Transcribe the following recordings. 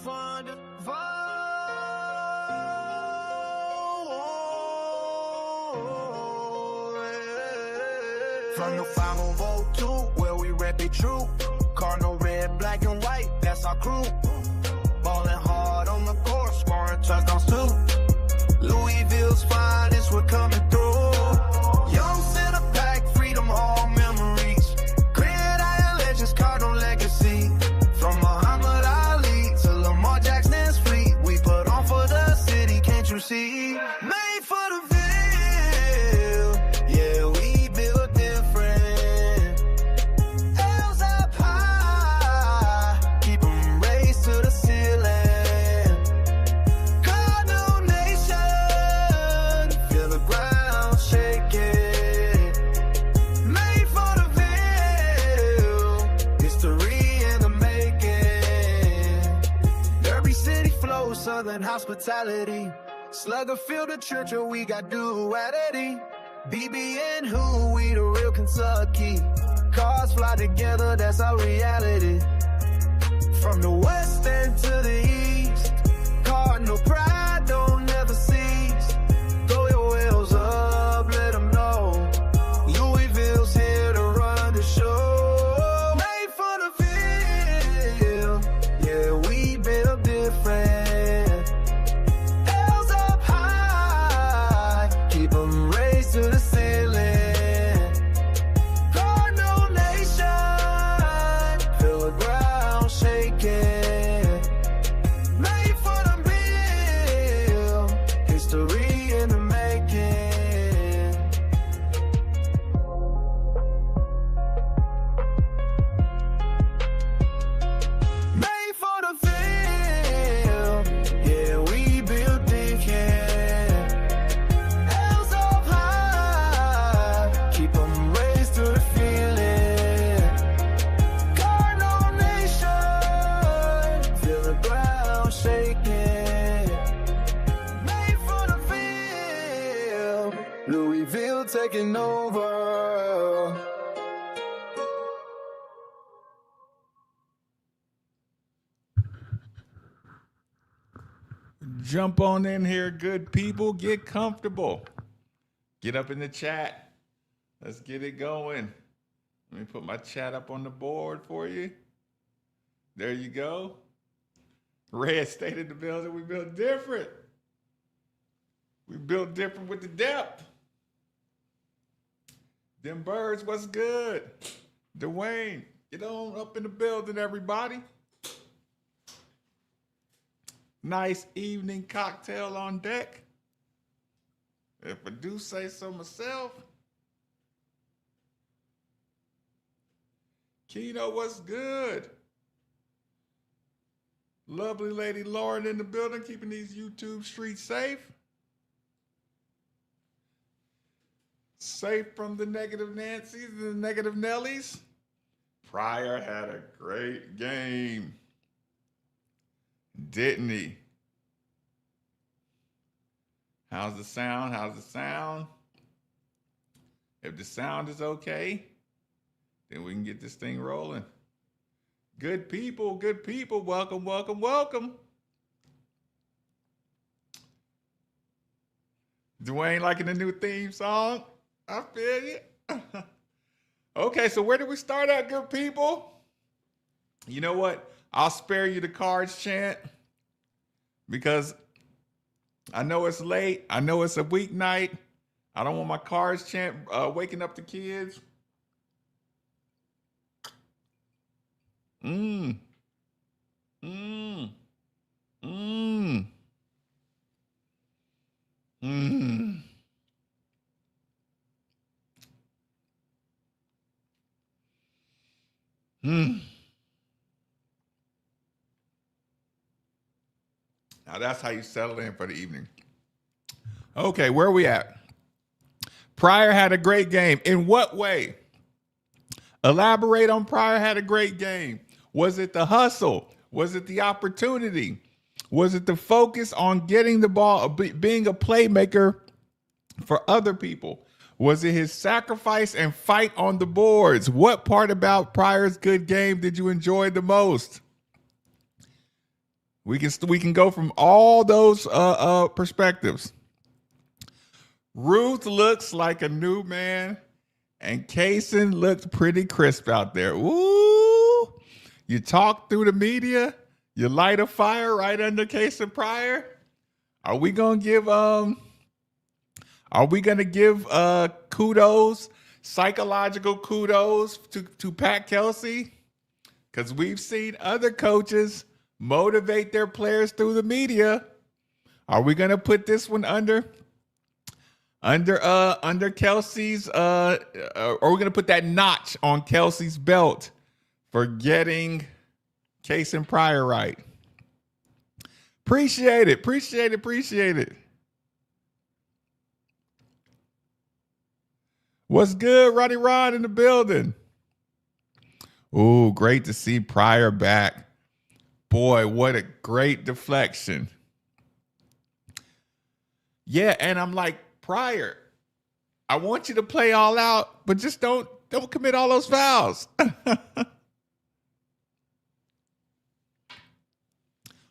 find a from the 502, where we rep it true. Cardinal red, black and white, that's our crew. Ballin' hard on the court, scoring touchdowns too. Louisville's finest, we're coming through. Young center pack, freedom hall memories. Gridiron legends, Cardinal legacy. From Muhammad Ali to Lamar Jackson's fleet, we put on for the city, can't you see? Made for the Ville, yeah, we built different. L's up high, keep 'em raised to the ceiling. Cardinal Nation, feel the ground shaking. Made for the Ville, history in the making. Derby City flow, Southern hospitality. Slugger field the church, or we got duality. BB and who, we the real Kentucky. Cars fly together, that's our reality. From the west end to the east, Cardinal pride don't never cease. Throw your wheels up, let them know. Louisville's here to run the show. Made for the field, yeah, we built different. L's up high, keep 'em raised to the ceiling. Cardinal Nation, feel the ground shaking. Made for the Ville, history in the making. Made for the Ville, yeah, we built different. L's up high, keep 'em raised to the feeling. Cardinal Nation, feel the ground shaking. Made for the Ville, Louisville taking over. Jump on in here, good people. Get comfortable. Get up in the chat. Let's get it going. Let me put my chat up on the board for you. There you go. Red State in the building. We built different. We built different with the depth. Them birds, what's good? Dwayne, get on up in the building, everybody. Nice evening cocktail on deck. If I do say so myself. Keno, what's good? Lovely lady Lauren in the building, keeping these YouTube streets safe. Safe from the negative Nancy's and the negative Nellies. Pryor had a great game. Didn't he? How's the sound? How's the sound? If the sound is okay, then we can get this thing rolling. Good people, good people. Welcome, welcome, welcome. Dwayne liking the new theme song? I feel you. Okay, so where did we start at, good people? You know what? I'll spare you the cards chant because I know it's late. I know it's a weeknight. I don't want my cards chant waking up the kids. Mm. Mm. Mm. Mm. Mm. Now that's how you settle in for the evening. Okay, where are we at? Pryor had a great game. In what way? Elaborate on Pryor had a great game. Was it the hustle? Was it the opportunity? Was it the focus on getting the ball, being a playmaker for other people? Was it his sacrifice and fight on the boards? What part about Pryor's good game did you enjoy the most? We can go from all those perspectives. Ruth looks like a new man, and Kaysen looked pretty crisp out there. Ooh, you talk through the media, you light a fire right under Kaysen Pryor. Are we gonna give kudos, psychological kudos to Pat Kelsey? Because we've seen other coaches motivate their players through the media. Are we gonna put this one under Kelsey's or we're gonna put that notch on Kelsey's belt for getting Kaysen Pryor right? Appreciate it. What's good, Roddy Rod in the building? Ooh, great to see Pryor back. Boy, what a great deflection. Yeah, and I'm like, Pryor, I want you to play all out, but just don't commit all those fouls.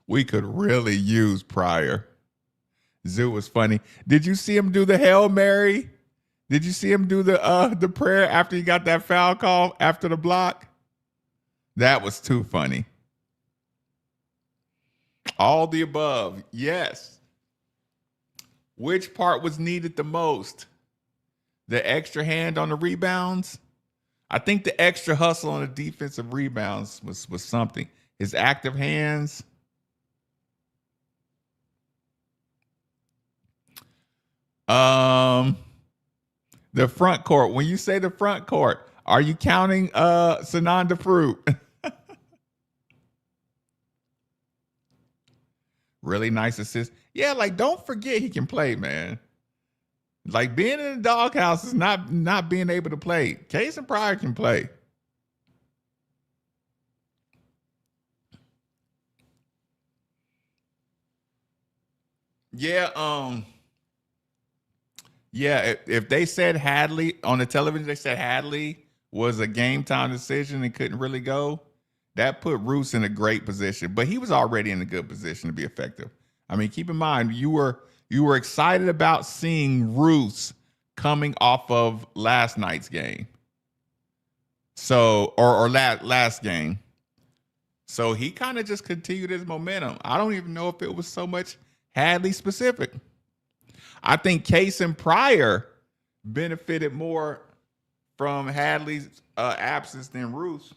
We could really use Pryor. Zoo was funny. Did you see him do the Hail Mary? Did you see him do the prayer after he got that foul call after the block? That was too funny. All the above, yes. Which part was needed the most? The extra hand on the rebounds? I think the extra hustle on the defensive rebounds was something. His active hands. The front court. When you say the front court, are you counting Sananda Fruit? Really nice assist. Yeah, like don't forget he can play, man. Like being in the doghouse is not being able to play. Kaysen Pryor can play. Yeah, yeah, if they said Hadley on the television, they said Hadley was a game time decision and couldn't really go, that put Roos in a great position. But he was already in a good position to be effective. I mean, keep in mind, you were excited about seeing Roos coming off of last night's game. So, or last game. So he kind of just continued his momentum. I don't even know if it was so much Hadley specific. I think Kaysen Pryor benefited more from Hadley's absence than Roos.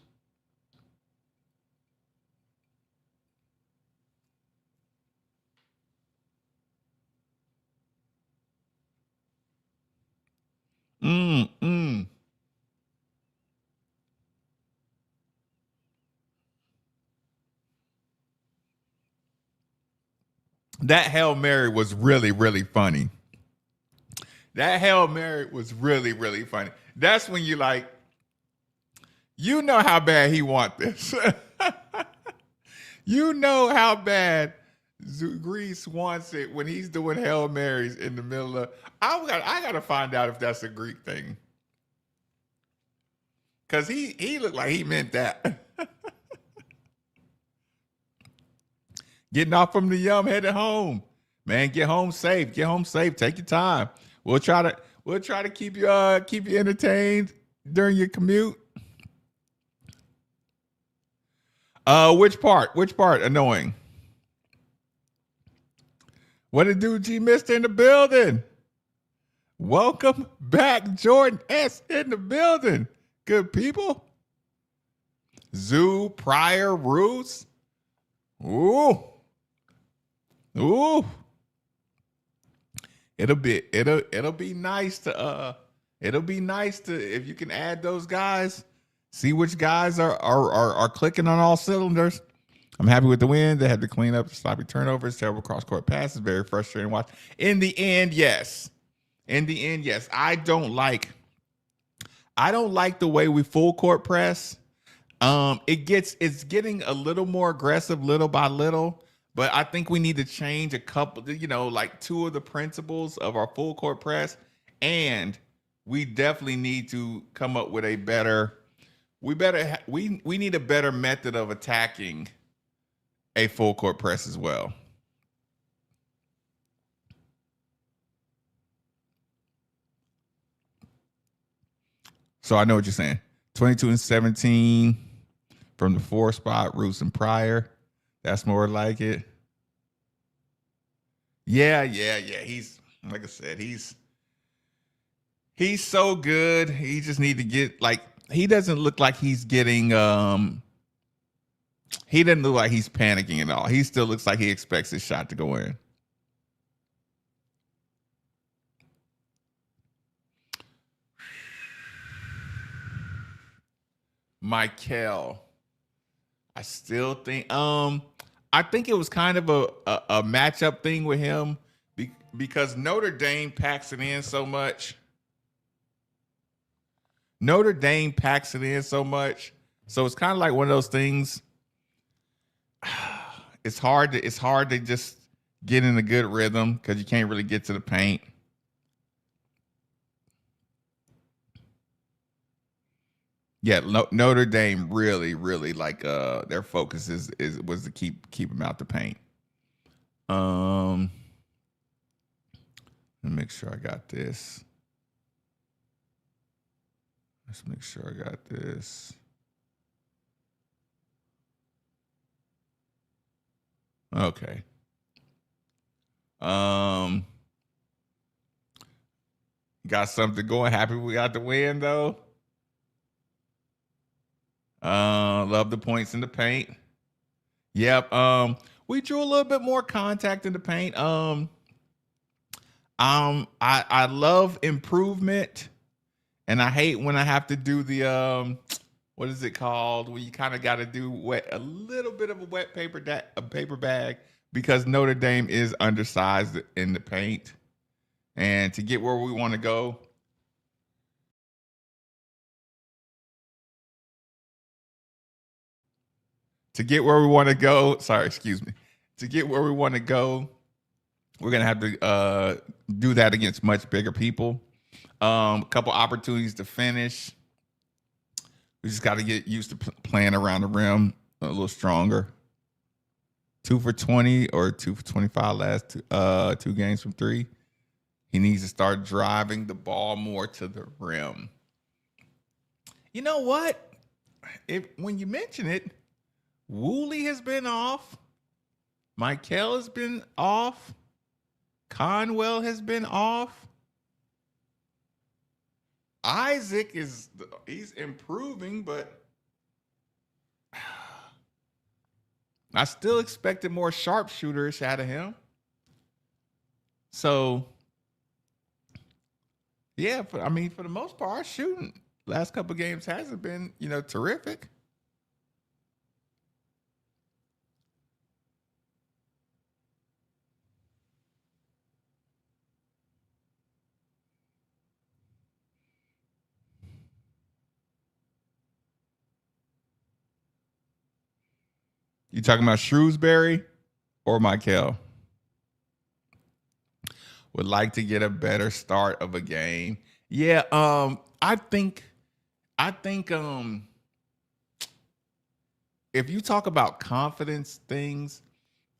That Hail Mary was really, really funny. That Hail Mary was really, really funny. That's when you like, you know how bad he want this. You know how bad Grease wants it when he's doing Hail Marys in the middle of. I gotta find out if that's a Greek thing. Cause he looked like he meant that. Getting off from the Yum, headed home. Man, get home safe. Get home safe. Take your time. We'll try to keep you entertained during your commute. Which part? Annoying. What it do, G Mister in the building? Welcome back, Jordan S in the building. Good people. Zoo, Pryor, Roos. Ooh. It'll be nice to if you can add those guys, see which guys are clicking on all cylinders. I'm happy with the win. They had to clean up the sloppy turnovers, terrible cross court passes, very frustrating to watch. In the end, yes. I don't like the way we full court press. It's getting a little more aggressive little by little, but I think we need to change a couple, like two of the principles of our full court press, and we definitely need to come up with a better. We need a better method of attacking a full court press as well. So I know what you're saying. 22 and 17 from the 4 spot, Roos and Pryor. That's more like it. Yeah. He's, like I said, he's so good. He just need to get, like, he doesn't look like he's getting he doesn't look like he's panicking at all. He still looks like he expects his shot to go in. Michael. I still think I think it was kind of a matchup thing with him because Notre Dame packs it in so much. So it's kind of like one of those things. It's hard to just get in a good rhythm because you can't really get to the paint. Yeah, Notre Dame really, like their focus was to keep them out the paint. Let me make sure I got this. Let's make sure I got this. Okay. Got something going. Happy we got the win though. Love the points in the paint. Yep. We drew a little bit more contact in the paint. I love improvement, and I hate when I have to do the what is it called? Where you kind of got to do a little bit of a wet paper bag because Notre Dame is undersized in the paint, and to get where we want to go. To get where we want to go, to get where we want to go, we're going to have to do that against much bigger people. A couple opportunities to finish. We just got to get used to playing around the rim a little stronger. 2 for 20 or 2 for 25 last two games from 3. He needs to start driving the ball more to the rim. You know what? When you mention it, Woolley has been off. Michael has been off. Conwell has been off. Isaac he's improving, but I still expected more sharpshooters out of him. So, yeah, for the most part, our shooting last couple of games hasn't been, terrific. You talking about Shrewsbury or Michael? Would like to get a better start of a game. Yeah, I think if you talk about confidence things,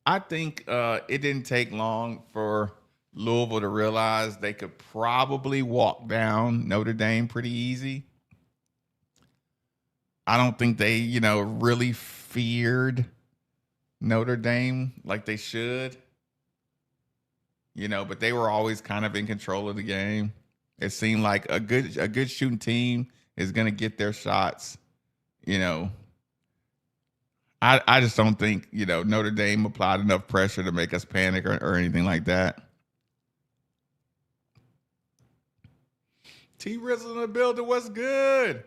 I think it didn't take long for Louisville to realize they could probably walk down Notre Dame pretty easy. I don't think they, really feared Notre Dame like they should. But they were always kind of in control of the game. It seemed like a good shooting team is going to get their shots. I just don't think, Notre Dame applied enough pressure to make us panic or anything like that. T Rizzle in the building, what's good?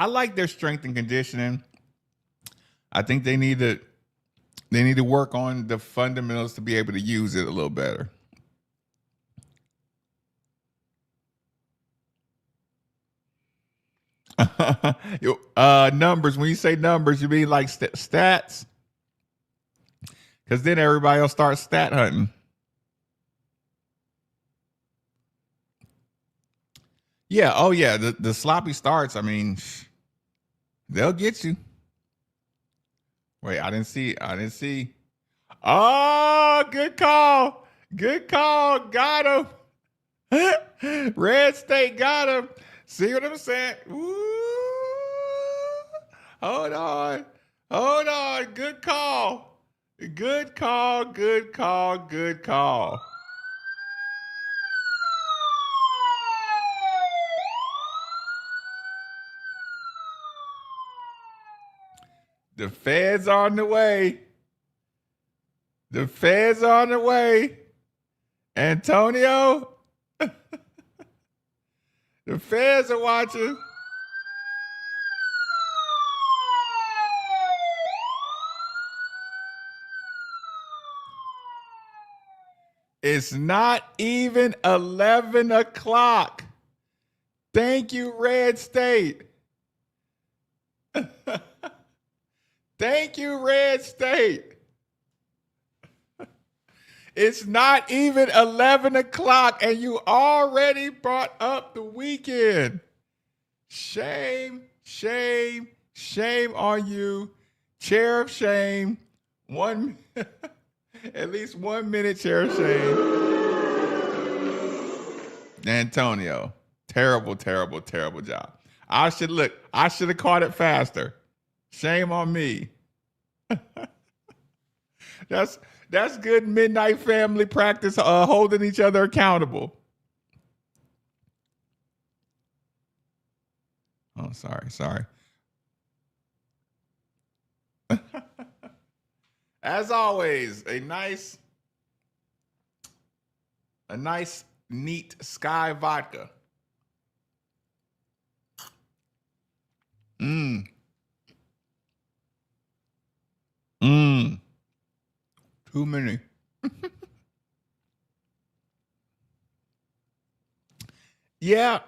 I like their strength and conditioning. I think they need to work on the fundamentals to be able to use it a little better. Numbers. When you say numbers, you mean like stats? Because then everybody will start stat hunting. Yeah. Oh, yeah. The sloppy starts. I mean, they'll get you. Wait, I didn't see. Oh, good call. Good call. Got him. Red State got him. See what I'm saying? Ooh. Hold on. Hold on. Good call. Good call. Good call. Good call. The feds are on the way. The feds are on the way. Antonio, the feds are watching. It's not even 11 o'clock. Thank you, Red State. Thank you, Red State. It's not even 11 o'clock and you already brought up the weekend. Shame, shame, shame on you. Chair of shame. At least 1 minute chair of shame. Antonio, terrible, terrible, terrible job. I should have caught it faster. Shame on me. That's good midnight family practice, holding each other accountable. Oh, sorry. As always, a nice, neat Sky vodka. Too many. Yeah.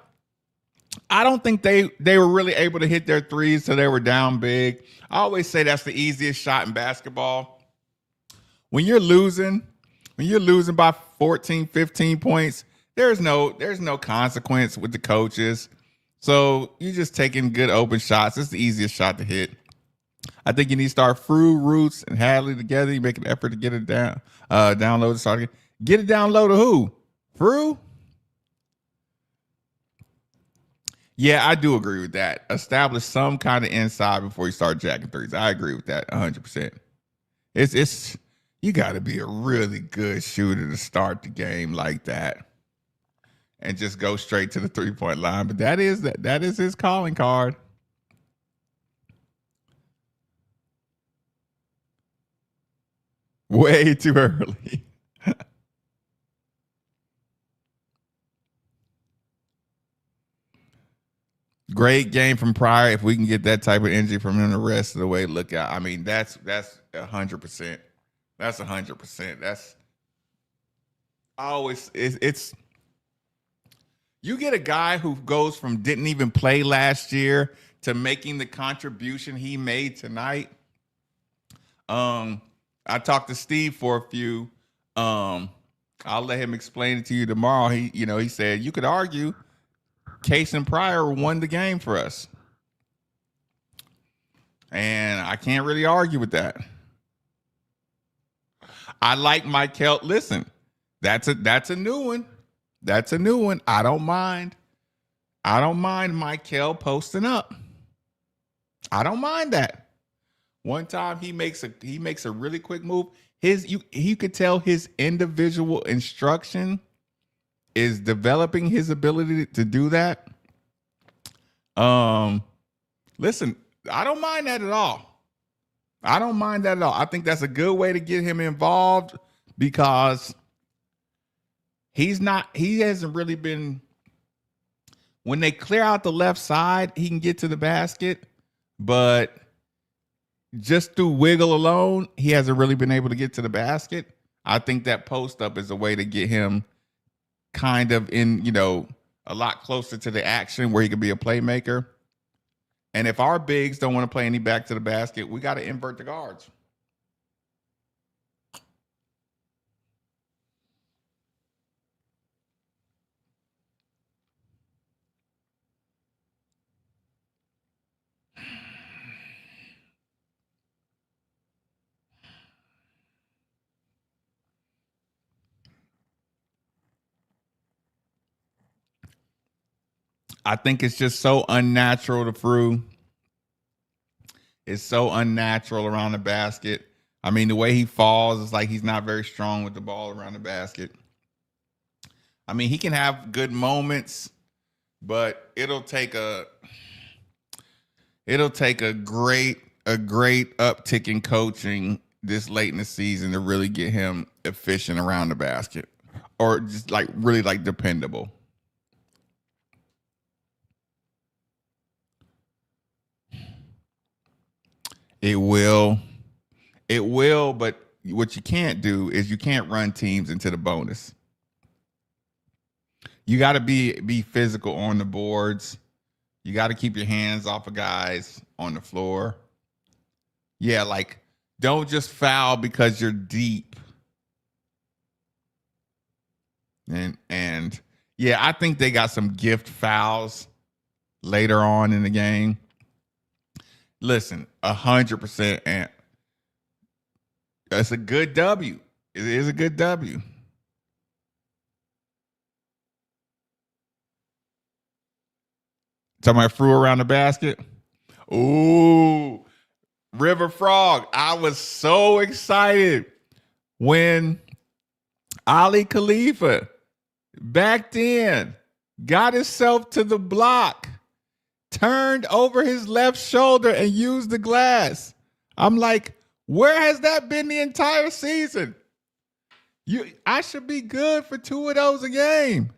I don't think they were really able to hit their threes, so they were down big. I always say that's the easiest shot in basketball. When you're losing by 14, 15 points, there's no consequence with the coaches. So you're just taking good open shots. It's the easiest shot to hit. I think you need to start Frew, Roots, and Hadley together. You make an effort to get it down, download it, start again. Get it down low to who? Frew? Yeah, I do agree with that. Establish some kind of inside before you start jacking threes. I agree with that 100%. It's you got to be a really good shooter to start the game like that and just go straight to the 3-point line. But that is his calling card. Way too early. Great game from Pryor. If we can get that type of energy from him the rest of the way, look out. I mean, that's 100%. That's 100%. That's always it's you get a guy who goes from didn't even play last year to making the contribution he made tonight. I talked to Steve for a few. I'll let him explain it to you tomorrow. He said you could argue Case and Pryor won the game for us. And I can't really argue with that. I like Michael. Listen, that's a new one. That's a new one. I don't mind Michael posting up. I don't mind that. One time he makes a really quick move. You could tell his individual instruction is developing his ability to do that. Listen, I don't mind that at all. I think that's a good way to get him involved because he hasn't really been, when they clear out the left side, he can get to the basket, but just through wiggle alone, he hasn't really been able to get to the basket. I think that post up is a way to get him kind of in, a lot closer to the action where he could be a playmaker. And if our bigs don't want to play any back to the basket, we got to invert the guards. I think it's just so unnatural to Frew. It's so unnatural around the basket. I mean, the way he falls is like he's not very strong with the ball around the basket. I mean, he can have good moments, but it'll take a great uptick in coaching this late in the season to really get him efficient around the basket, or just like really like dependable. It will, but what you can't do is you can't run teams into the bonus. You got to be physical on the boards. You got to keep your hands off of guys on the floor. Yeah, like don't just foul because you're deep. And yeah, I think they got some gift fouls later on in the game. Listen, 100%, and that's a good W. It is a good W. Talking about Frew around the basket. Ooh, River Frog. I was so excited when Ali Khalifa backed in, got himself to the block, turned over his left shoulder and used the glass. I'm like, where has that been the entire season? I should be good for 2 of those a game.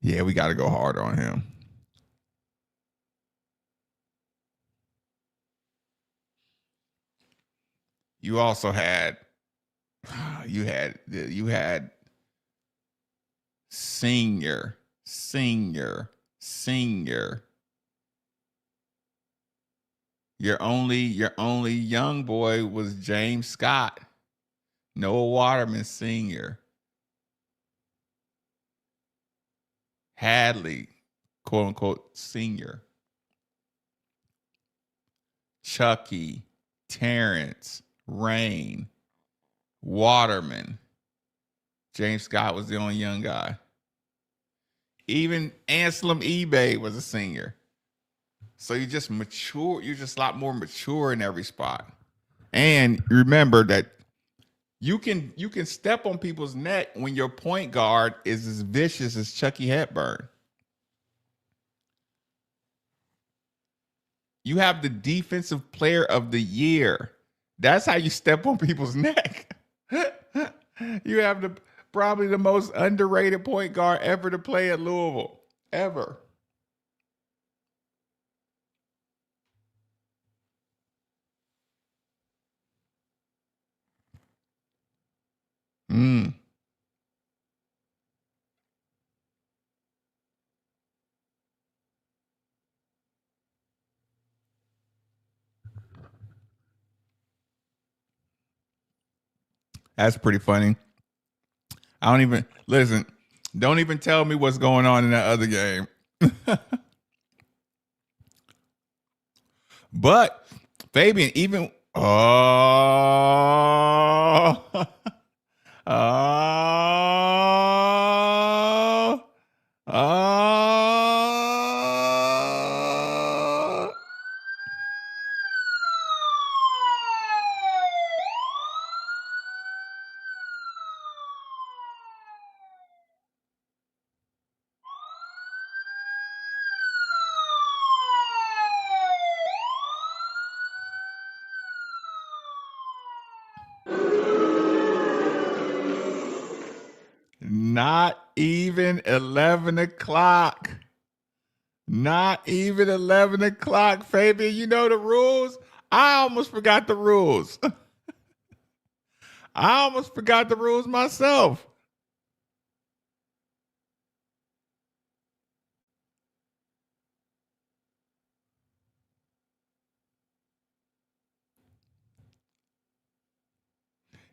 Yeah, we got to go hard on him. You also had senior. Your only young boy was James Scott. Noah Waterman Sr. Hadley, quote unquote, senior. Chucky, Terrence, Rain, Waterman. James Scott was the only young guy. Even Anselm eBay was a senior. So you just mature. You're just a lot more mature in every spot. And remember that you can step on people's neck when your point guard is as vicious as Chucky Hepburn. You have the defensive player of the year. That's how you step on people's neck. You have probably the most underrated point guard ever to play at Louisville. Ever. That's pretty funny. I don't even listen. Don't even tell me what's going on in that other game. But Fabian, even not even 11 o'clock. Not even 11 o'clock, Fabian. You know the rules? I almost forgot the rules. I almost forgot the rules myself.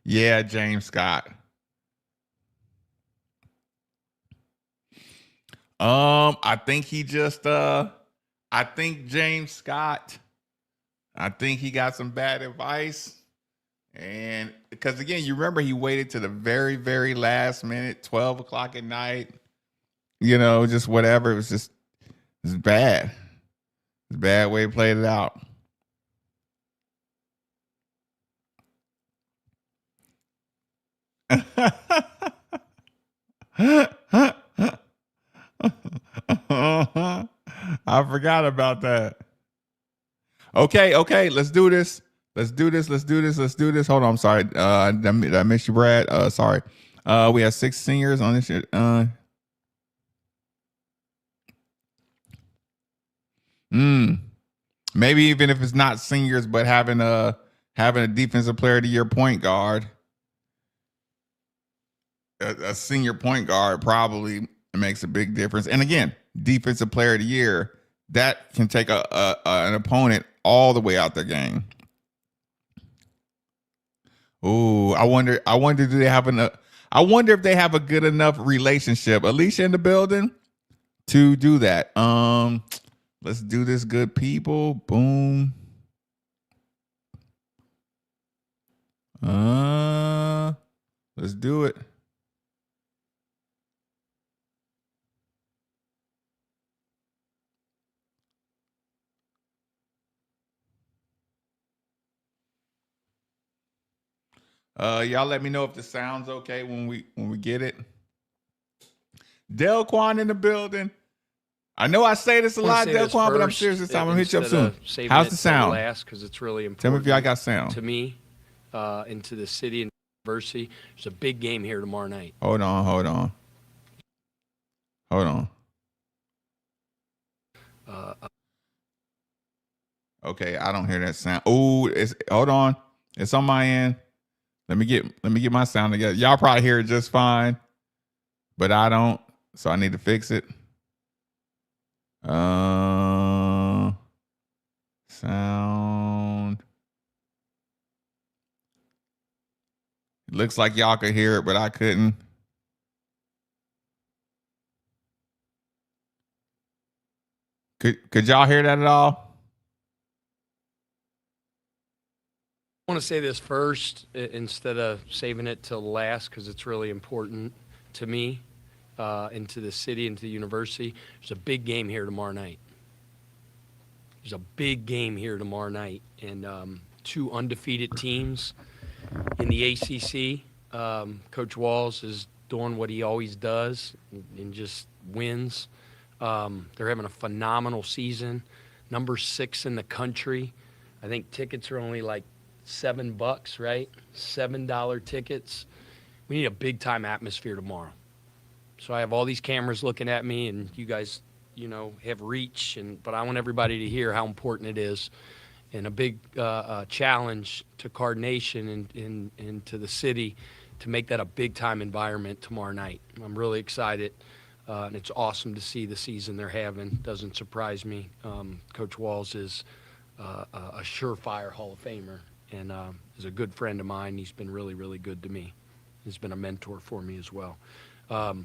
Yeah, James Scott. I think he just I think James Scott, I think he got some bad advice. And because again, you remember he waited to the very, very last minute, 12 o'clock at night, just whatever. It's bad. It's a bad way to play it out. I forgot about that. Okay, let's do this. Let's do this. Hold on, I'm sorry. Did I miss you, Brad? Sorry. We have 6 seniors on this shit. Maybe even if it's not seniors, but having a defensive player of the year point guard, a senior point guard probably makes a big difference. And again, defensive player of the year, that can take an opponent all the way out their game. Ooh, I wonder do they have I wonder if they have a good enough relationship, Alicia in the building, to do that. Let's do this, good people. Boom. Let's do it. Y'all let me know if the sound's okay when we get it. Delquan in the building. I know I say this a lot, Delquan, but I'm serious this time. I'm gonna hit you up soon. How's the sound? Because it's really important. Tell me if y'all got sound. To me, into the city and university. There's a big game here tomorrow night. Hold on. Okay, I don't hear that sound. Oh, hold on. It's on my end. Let me get my sound together. Y'all probably hear it just fine, but I don't. So I need to fix it. Sound. It looks like y'all could hear it, but I couldn't. Could y'all hear that at all? I want to say this first instead of saving it till last because it's really important to me, into the city and to the university. There's a big game here tomorrow night. And 2 undefeated teams in the ACC. Coach Walls is doing what he always does and just wins. They're having a phenomenal season. Number 6 in the country. I think tickets are only like $7, right? $7 tickets. We need a big time atmosphere tomorrow. So I have all these cameras looking at me, and you guys, have reach, but I want everybody to hear how important it is, and a big challenge to Card Nation and to the city to make that a big time environment tomorrow night. I'm really excited, and it's awesome to see the season they're having. Doesn't surprise me. Coach Walls is a surefire Hall of Famer. And is a good friend of mine. He's been really, really good to me. He's been a mentor for me as well. Proud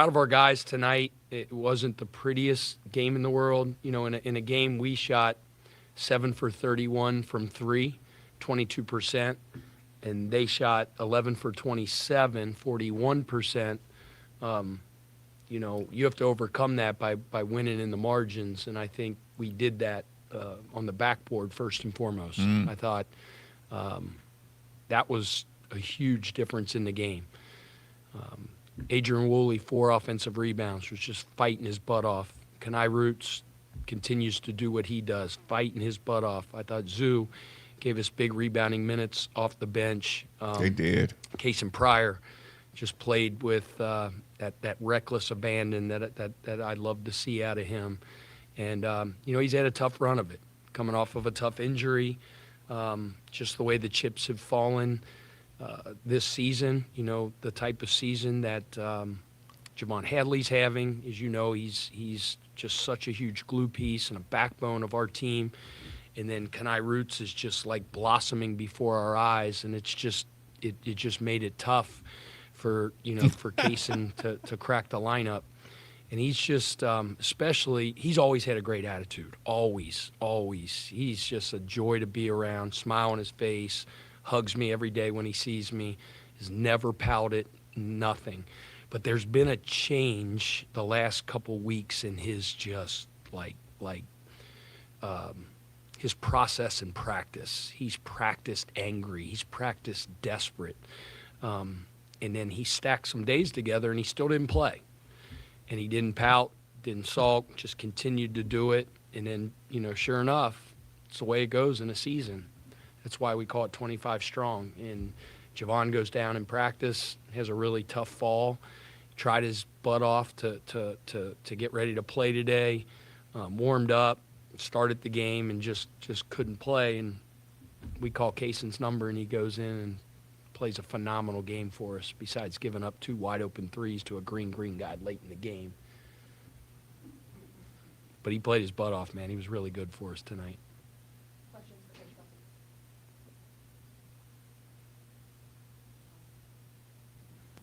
of our guys tonight. It wasn't the prettiest game in the world. In a game we shot 7 for 31 from 3, 22%. And they shot 11 for 27, 41%. You have to overcome that by winning in the margins. And I think we did that on the backboard first and foremost. I thought that was a huge difference in the game. Adrian Woolley, 4 offensive rebounds, was just fighting his butt off. Kenai Roots continues to do what he does, fighting his butt off. I thought Zoo gave us big rebounding minutes off the bench. They did. Casey Pryor just played with that reckless abandon that I love to see out of him. And, he's had a tough run of it, coming off of a tough injury, just the way the chips have fallen this season, the type of season that Javon Hadley's having. As you know, he's just such a huge glue piece and a backbone of our team. And then Kenai Roots is just like blossoming before our eyes, and it's just it just made it tough for for Kaysen to crack the lineup. And he's just especially he's always had a great attitude, always. He's just a joy to be around, smile on his face, hugs me every day when he sees me, has never pouted, nothing. But there's been a change the last couple weeks in his just his process and practice. He's practiced angry. He's practiced desperate. And then he stacked some days together, and he still didn't play. And he didn't pout, didn't sulk, just continued to do it. And then, sure enough, it's the way it goes in a season. That's why we call it 25 strong. And Javon goes down in practice, has a really tough fall, tried his butt off to get ready to play today, warmed up, started the game, and just couldn't play. And we call Kaysen's number, and he goes in and plays a phenomenal game for us, besides giving up 2 wide-open threes to a green guy late in the game. But he played his butt off, man. He was really good for us tonight. Questions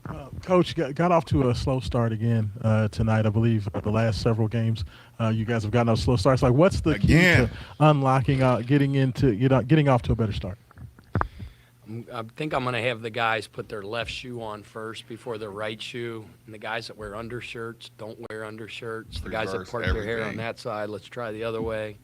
for Coach Coach, got off to a slow start again tonight. I believe the last several games you guys have gotten off slow starts. Like, what's the key to unlocking, getting off to a better start? I think I'm going to have the guys put their left shoe on first before their right shoe. And the guys that wear undershirts don't wear undershirts. The guys that part their hair on that side, let's try the other way.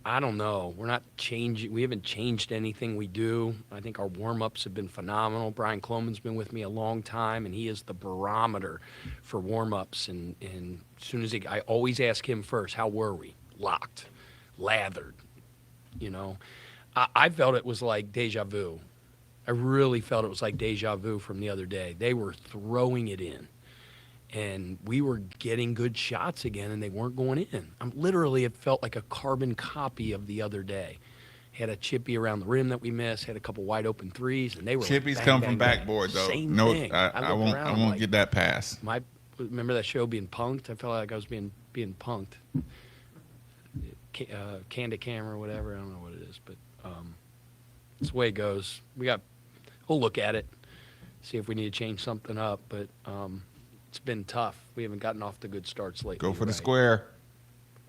I don't know. We're not changing. We haven't changed anything we do. I think our warm-ups have been phenomenal. Brian Cloman's been with me a long time, and he is the barometer for warm-ups. And as soon as I always ask him first, how were we? Locked, lathered, I felt it was like deja vu. I really felt it was like deja vu from the other day. They were throwing it in, and we were getting good shots again, and they weren't going in. It felt like a carbon copy of the other day. Had a chippy around the rim that we missed, had a couple wide open threes, and they were chippies bang, come bang, from bang. backboard though. Same No, thing. I won't get that pass. Remember that show Being Punked? I felt like I was being punked. Candid camera or whatever. I don't know what it is, but it's the way it goes. We'll look at it, see if we need to change something up, but it's been tough. We haven't gotten off to good starts lately. Go for the square.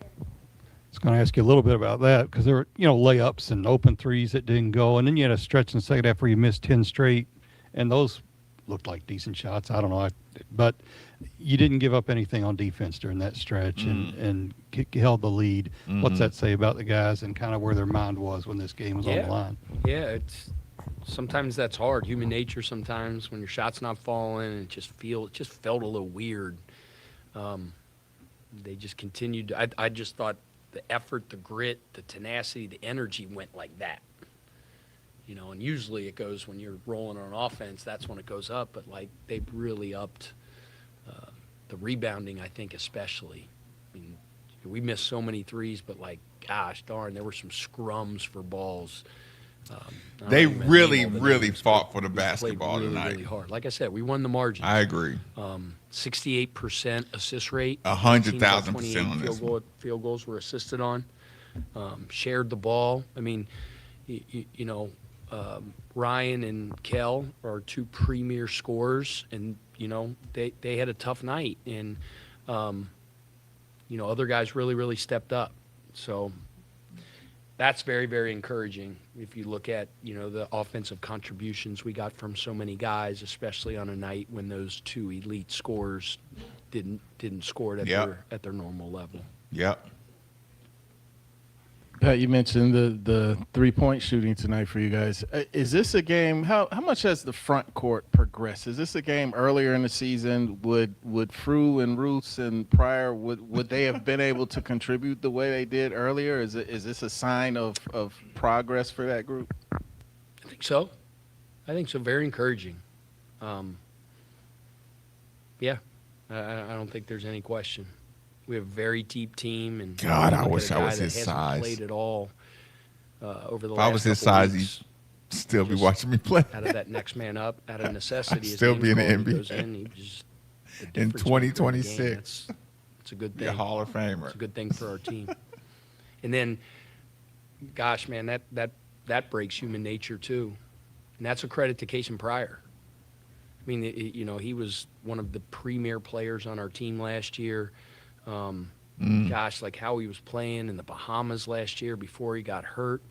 I was going to ask you a little bit about that, because there were, layups and open threes that didn't go, and then you had a stretch in the second half where you missed 10 straight, and those looked like decent shots. I don't know, but you didn't give up anything on defense during that stretch and held the lead. Mm-hmm. What's that say about the guys and kind of where their mind was when this game was on the line? Yeah, sometimes that's hard. Human nature sometimes when your shot's not falling, and it just felt a little weird. They just continued. I just thought the effort, the grit, the tenacity, the energy went like that. And usually it goes when you're rolling on offense, that's when it goes up. But, they've really upped the rebounding, I think, especially. I mean, we missed so many threes, but, gosh darn, there were some scrums for balls. They really fought for the basketball tonight. Really hard. Like I said, we won the margin. I agree. 68% assist rate. 100,000% on this. Field goals were assisted on. Shared the ball. I mean, Ryan and Kel are 2 premier scorers, and they had a tough night, and other guys really stepped up. So that's very, very encouraging. If you look at the offensive contributions we got from so many guys, especially on a night when those 2 elite scorers didn't score at their normal level. Yep. Pat, you mentioned the 3-point shooting tonight for you guys. Is this a game? How much has the front court progressed? Is this a game earlier in the season? Would Frew and Roos and Pryor would they have been able to contribute the way they did earlier? Is this a sign of progress for that group? I think so. Very encouraging. I don't think there's any question. We have a very deep team, and God, I wish I was his size. Played at all over the last. If I was his size, he'd still be watching me play. Out of that next man up, out of necessity, I'd still be in the NBA goes in, in 2026. It's a good thing. Be a Hall of Famer. It's a good thing for our team. And then gosh, man, that breaks human nature too, and that's a credit to Casey Pryor. I mean, he was one of the premier players on our team last year. Gosh, like how he was playing in the Bahamas last year before he got hurt,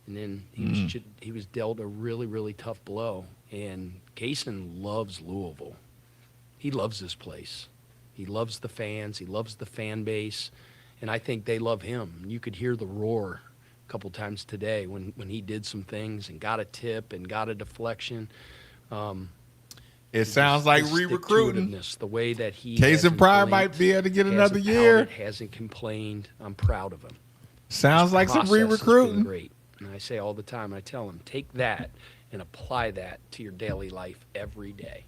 and then he was dealt a really, really tough blow. And Kaysen loves Louisville. He loves this place. He loves the fans. He loves the fan base, and I think they love him. You could hear the roar a couple times today when he did some things and got a tip and got a deflection. It sounds like re-recruiting. The way that he Casey Pryor might be able to get another year. Hasn't complained. I'm proud of him. Sounds like some re-recruiting. Great. And I say all the time, I tell him, take that and apply that to your daily life every day.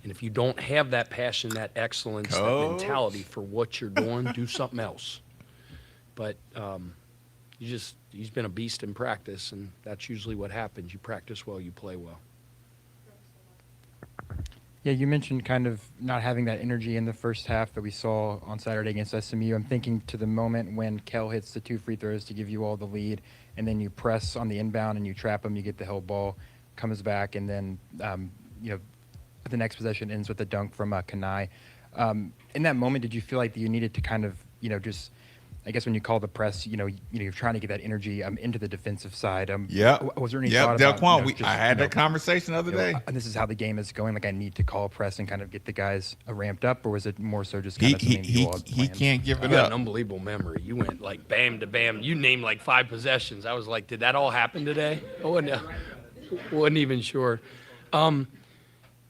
And if you don't have that passion, that excellence, that mentality for what you're doing, do something else. But he's been a beast in practice, and that's usually what happens. You practice well, you play well. Yeah, you mentioned kind of not having that energy in the first half that we saw on Saturday against SMU. I'm thinking to the moment when Kel hits the 2 free throws to give you all the lead, and then you press on the inbound and you trap him, you get the held ball, comes back, and then the next possession ends with a dunk from Kanai. In that moment, did you feel like you needed to kind of, just, I guess when you call the press, you're trying to get that energy into the defensive side. Was there any thought about, Delquan, I had that conversation the other day. And this is how the game is going. Like, I need to call press and kind of get the guys ramped up, or was it more so just kind of he can't give it You got up. an unbelievable memory. You went like bam to bam. You named like 5 possessions. I was like, did that all happen today? I wasn't even sure.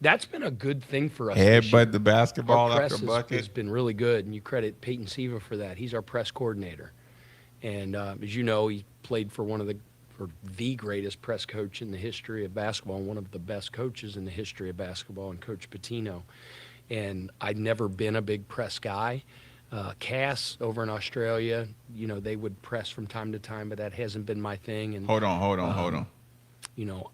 That's been a good thing for us. Headbutt the basketball our after press a bucket. has been really good, and you credit Peyton Siva for that. He's our press coordinator, and as you know, he played for the greatest press coach in the history of basketball, and one of the best coaches in the history of basketball, and Coach Pitino. And I'd never been a big press guy. Cass over in Australia, they would press from time to time, but that hasn't been my thing. And Hold on.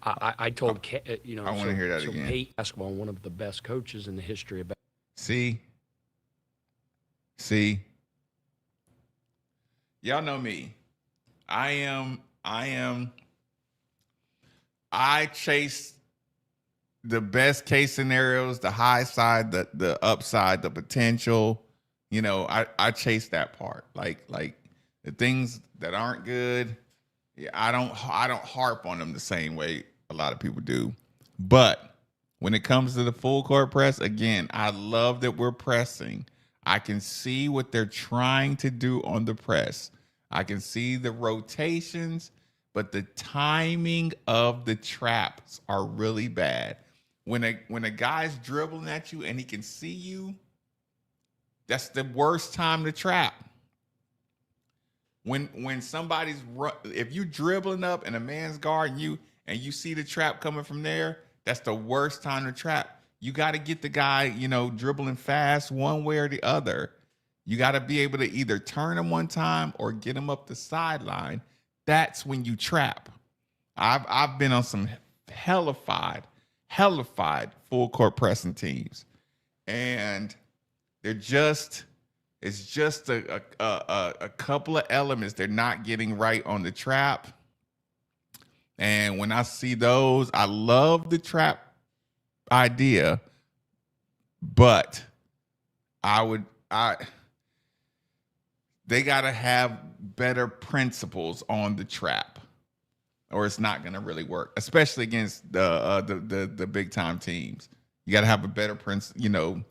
I told I want to hear that again. Peyton, basketball, one of the best coaches in the history of See, y'all know me. I chase the best case scenarios, the high side, the upside, the potential. I chase that part. Like the things that aren't good. Yeah, I don't harp on them the same way a lot of people do. But when it comes to the full court press, again, I love that we're pressing. I can see what they're trying to do on the press. I can see the rotations, but the timing of the traps are really bad. When a guy's dribbling at you and he can see you, that's the worst time to trap. When somebody's if you dribbling up and a man's guarding you and you see the trap coming from there, that's the worst time to trap. You got to get the guy, dribbling fast one way or the other. You got to be able to either turn him one time or get him up the sideline. That's when you trap. I've been on some hellified full court pressing teams, and it's just a couple of elements they're not getting right on the trap. And when I see those, I love the trap idea, but they got to have better principles on the trap, or it's not going to really work, especially against the big time teams. You got to have a better principle. Your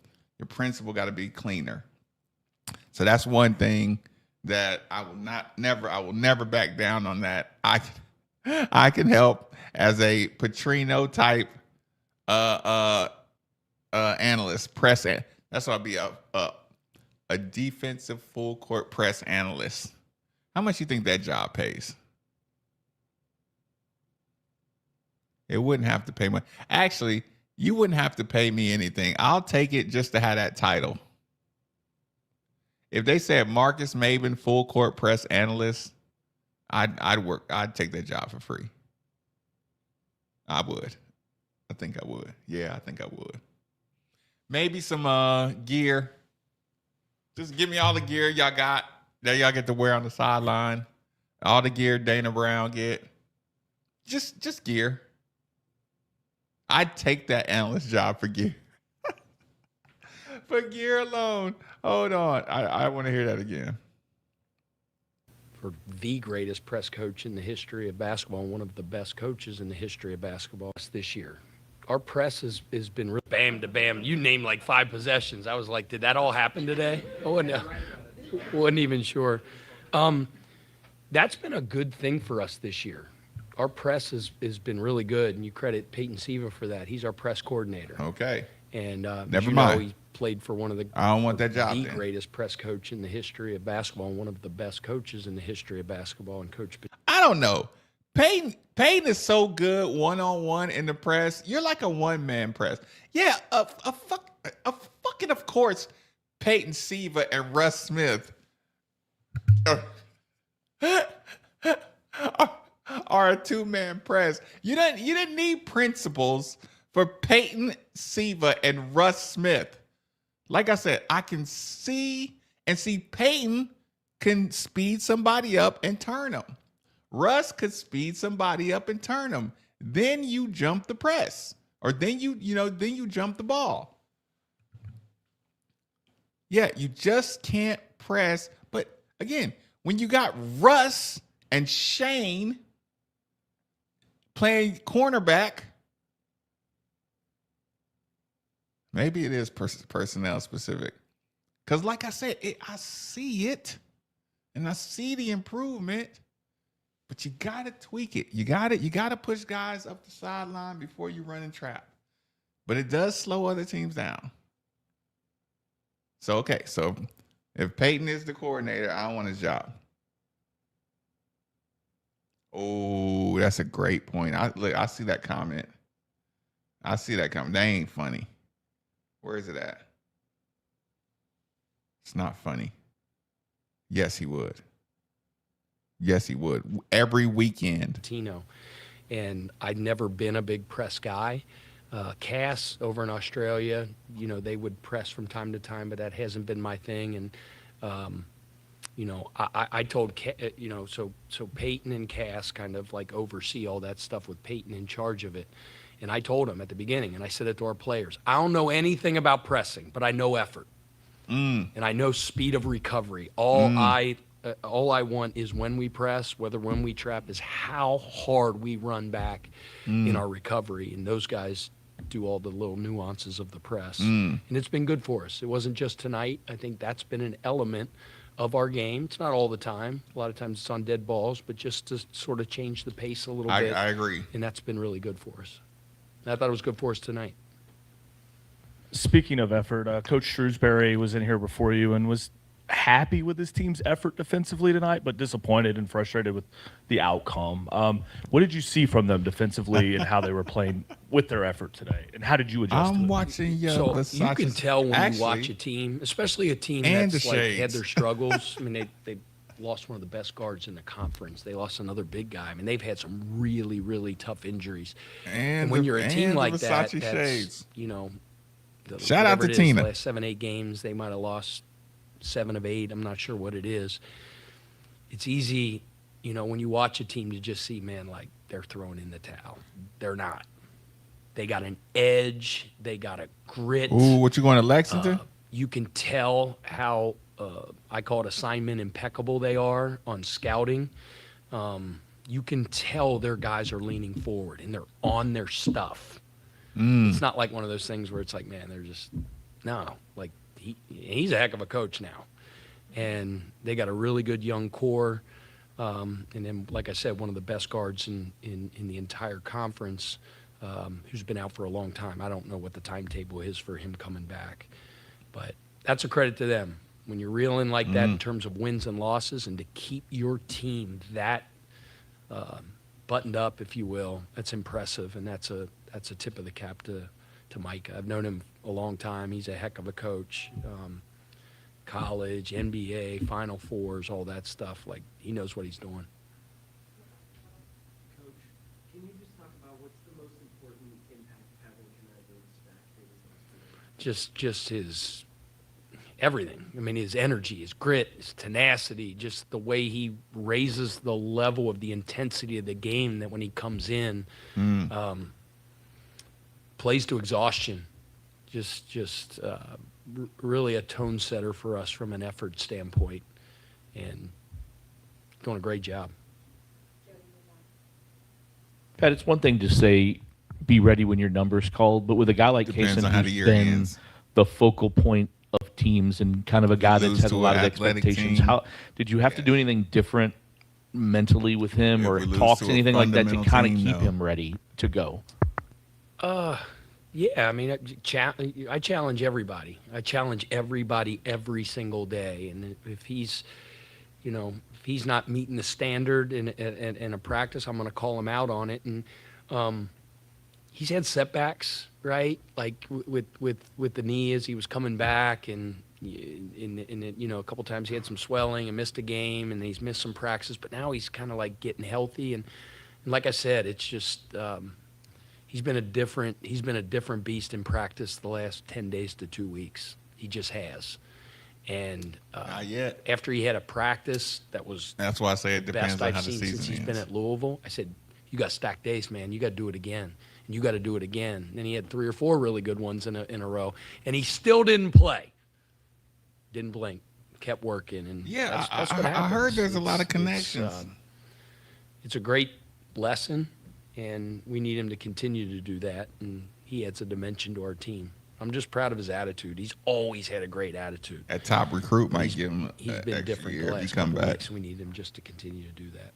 principle got to be cleaner. So that's one thing that I will never back down on that. I can help as a Petrino type analyst, press. That's why I'll be a defensive full court press analyst. How much you think that job pays? It wouldn't have to pay much. Actually, you wouldn't have to pay me anything. I'll take it just to have that title. If they said Marcus Maben, full court press analyst, I'd take that job for free. I would. I think I would. Yeah, I think I would. Maybe some gear. Just give me all the gear y'all got that y'all get to wear on the sideline. All the gear Dana Brown get. Just gear. I'd take that analyst job for gear. For gear alone. Hold on. I want to hear that again. For the greatest press coach in the history of basketball, and one of the best coaches in the history of basketball this year. Our press has been real bam to bam. You named like 5 possessions. I was like, did that all happen today? I wasn't even sure. That's been a good thing for us this year. Our press has been really good, and you credit Peyton Siva for that. He's our press coordinator. Okay. And Never mind. he played for one of the I don't want that job the then. greatest press coach in the history of basketball, and one of the best coaches in the history of basketball, and Coach. I don't know. Peyton is so good one-on-one in the press. You're like a one-man press. Yeah, fucking of course, Peyton Siva and Russ Smith are a two-man press. You didn't need principles for Peyton Siva and Russ Smith. Like I said, I can see Peyton can speed somebody up and turn them. Russ could speed somebody up and turn them. Then you jump the press, or then you jump the ball. Yeah, you just can't press. But again, when you got Russ and Shane playing cornerback, maybe it is personnel specific. Because like I said, I see it, and I see the improvement. But you gotta tweak it. You gotta push guys up the sideline before you run and trap. But it does slow other teams down. So okay, so if Peyton is the coordinator, I don't want his job. Oh, that's a great point. I see that comment. That ain't funny. Where is it at? It's not funny. Yes, he would. Yes, he would. Every weekend. Tino. And I'd never been a big press guy. Cass over in Australia, they would press from time to time, but that hasn't been my thing. And, I told, so Peyton and Cass kind of like oversee all that stuff with Peyton in charge of it. And I told him at the beginning, and I said it to our players, I don't know anything about pressing, but I know effort. And I know speed of recovery. All I want is when we press, when we trap, is how hard we run back in our recovery. And those guys do all the little nuances of the press. And it's been good for us. It wasn't just tonight. I think that's been an element of our game. It's not all the time. A lot of times it's on dead balls, but just to sort of change the pace a little bit. I agree. And that's been really good for us. And I thought it was good for us tonight. Speaking of effort, Coach Shrewsbury was in here before you and was happy with his team's effort defensively tonight, but disappointed and frustrated with the outcome. What did you see from them defensively and how they were playing with their effort today? And how did you adjust to it? Watching So you can tell when you watch a team, especially a team that's had their struggles. I mean, they lost one of the best guards in the conference. They lost another big guy. I mean, they've had some really, really tough injuries. And when you're a team like that, that's, shout out to Tina. The last 7-8 games, they might have lost 7 of 8. I'm not sure what it is. It's easy, when you watch a team to just see, man, like they're throwing in the towel. They're not. They got an edge. They got a grit. Ooh, what you going to Lexington? You can tell how, I call it assignment impeccable they are on scouting. You can tell their guys are leaning forward and they're on their stuff. It's not like one of those things where it's like, man, they're just, no, like he's a heck of a coach now. And they got a really good young core. And then, like I said, one of the best guards in the entire conference, who's been out for a long time. I don't know what the timetable is for him coming back. But that's a credit to them. When you're reeling like that in terms of wins and losses, and to keep your team that buttoned up, if you will, that's impressive. And that's a tip of the cap to Micah. I've known him a long time. He's a heck of a coach. College, NBA, Final Fours, all that stuff. Like, he knows what he's doing. Coach, can you just talk about what's the most important impact having Kanaga back? Just his everything. I mean, his energy, his grit, his tenacity, just the way he raises the level of the intensity of the game, that when he comes in, plays to exhaustion. Really a tone setter for us from an effort standpoint, and doing a great job. Pat, it's one thing to say be ready when your number's called, but with a guy like Depends Kaysen, on how the who's year been ends. the focal point of teams and kind of a guy that's lose had a to lot an of athletic expectations, team. how did you have to do anything different mentally with him, If or we lose talks, to a anything like that, to fundamental kind of team, keep no. him ready to go? Yeah, I mean, I challenge everybody. I challenge everybody every single day. And if he's, if he's not meeting the standard in a practice, I'm going to call him out on it. And he's had setbacks, right? Like with the knee as he was coming back, and a couple times he had some swelling and missed a game, and he's missed some practices. But now he's kind of like getting healthy, and like I said, it's just. He's been a different beast in practice the last 10 days to 2 weeks. He just has. And Not yet. after he had a practice that was That's why I say it the depends best on I've how the seen season since he's ends. been at Louisville, I said, you got stacked days, man. You got to do it again. And you got to do it again. And he had 3 or 4 really good ones in a row. And he still didn't play. Didn't blink. Kept working. And Yeah, that's what happens. I heard there's a lot of It's, connections. it's a great lesson, and we need him to continue to do that, and he adds a dimension to our team. I'm just proud of his attitude. He's always had a great attitude. That top recruit might give him He's an been extra different year the if he last come couple back. weeks. We need him just to continue to do that.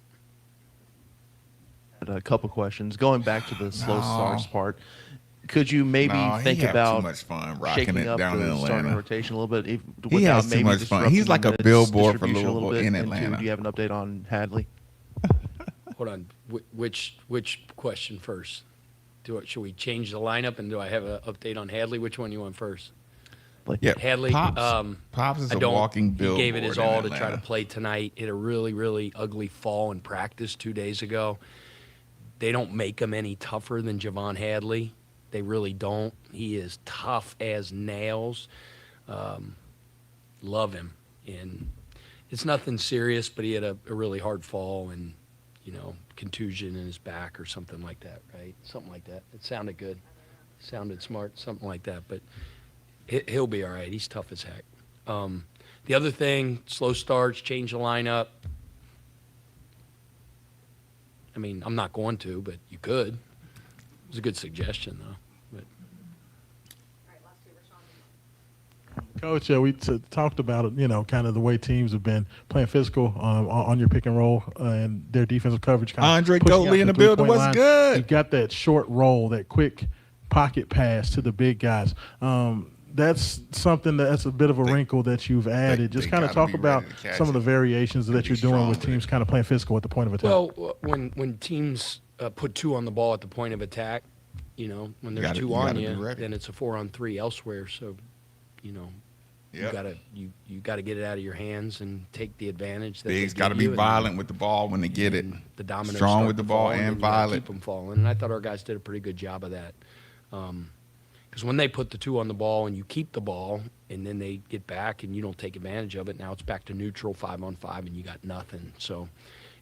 A couple questions. Going back to the slow No. starts part, could you maybe No, think he have about too much fun rocking shaking it up down in the starting Atlanta. rotation a little bit? He without has too maybe much fun. disrupting He's like the a billboard for distribution a little Louisville bit? in And two, Atlanta. do you have an update on Hadley? Hold on. Which question first? Should we change the lineup, and do I have an update on Hadley? Which one you want first? Yeah, Hadley, Pops is I a don't. walking He billboard. gave it his in all to try to Atlanta. play tonight. Hit a really, really ugly fall in practice 2 days ago. They don't make him any tougher than Javon Hadley. They really don't. He is tough as nails. Love him. And it's nothing serious, but he had a really hard fall and, contusion in his back or something like that, right? Something like that. It sounded good. Sounded smart, something like that. But he'll be all right. He's tough as heck. The other thing, slow starts, change the lineup. I mean, I'm not going to, but you could. It was a good suggestion, though. But Coach, we talked about it, kind of the way teams have been playing physical on your pick and roll and their defensive coverage. Kind Andre of pushing Goldie out in the three-point building. What's line. good? You've got that short roll, that quick pocket pass to the big guys. That's something that's a bit of a wrinkle that you've added. Just they kind of gotta talk be ready about to catch some of the it. variations that Gotta you're be doing strong with with teams it. kind of playing physical at the point of attack. well, when teams put 2 on the ball at the point of attack, when there's gotta- 2 you on gotta be you, ready. then it's a 4-on-3 elsewhere. So, Yep. you gotta get it out of your hands and take the advantage. That Bigs they got to give be you, and violent with the ball when they get it. and the dominoes Strong start with the to ball fall, and then you gotta violent. keep them falling. And I thought our guys did a pretty good job of that. Because when they put the 2 on the ball and you keep the ball, and then they get back and you don't take advantage of it, now it's back to neutral 5-on-5 and you got nothing. So,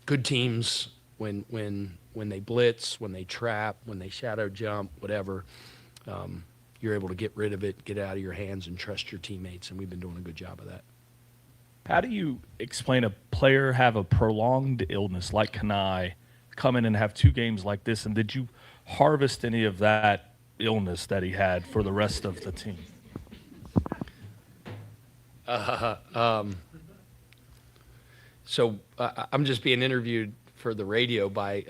good teams when they blitz, when they trap, when they shadow jump, whatever. You're able to get rid of it, get it out of your hands, and trust your teammates. And we've been doing a good job of that. How do you explain a player have a prolonged illness like Kanai, come in and have 2 games like this? And did you harvest any of that illness that he had for the rest of the team? So I'm just being interviewed for the radio by